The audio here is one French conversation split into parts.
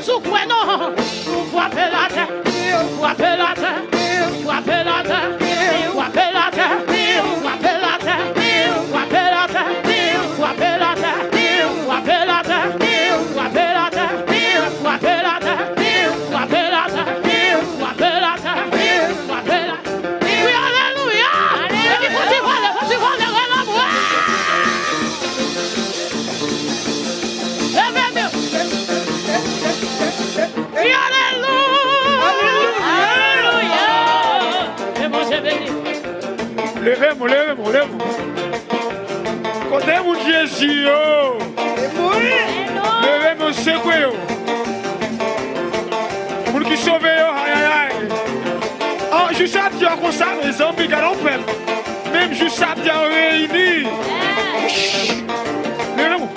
sous quoi non? Frapper la terre, frapper la terre, frapper la terre, frapper la terre, frapper la terre, frapper la terre, frapper la terre, frapper la terre, frapper la terre, frapper la terre, frapper la terre, frapper la terre, frapper la terre. Oui, alléluia. Et puis faut-il voir le l'amour. Levez-moi. Côté mon Jésus, levez-moi, c'est quoi? Pour qui sauve, aïe. Oh, je sais bien qu'on ça, les zombies, même je sais bien réunis. Levez-moi.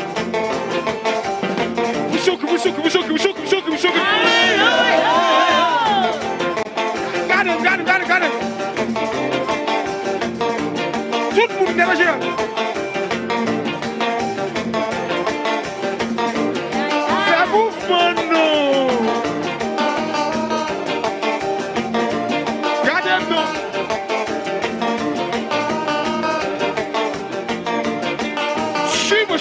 Vous choquez. Regardez. Tout le monde n'est pas géré. Fais mouvement, non. Regardez-nous. Suis-moi.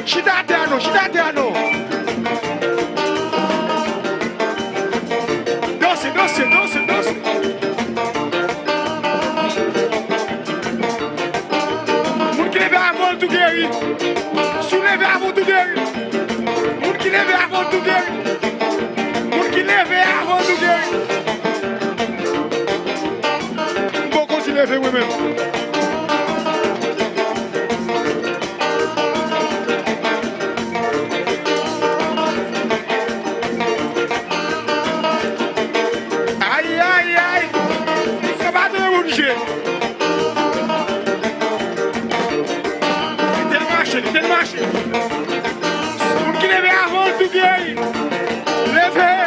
Chitatiano. Doce. Moun qui lève avant tout guéri. Soulevez avant tout guéri. Moun qui lève avant tout guéri. Bon, continuez, vous-même. Tem marcha. Moun qui lève avant tout guéri. Levez.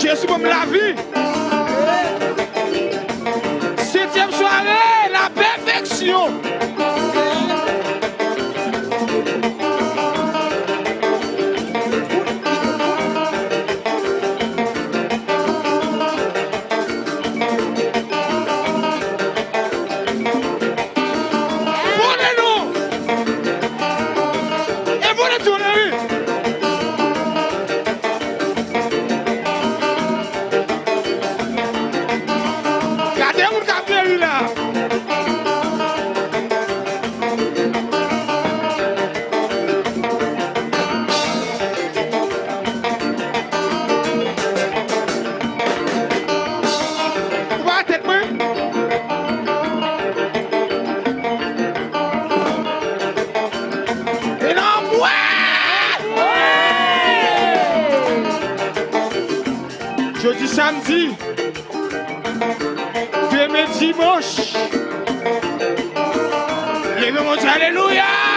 Jésus comme la vie. 7e soirée, la perfection. Jeudi, samedi, demain dimanche. Levez mon Dieu, alléluia.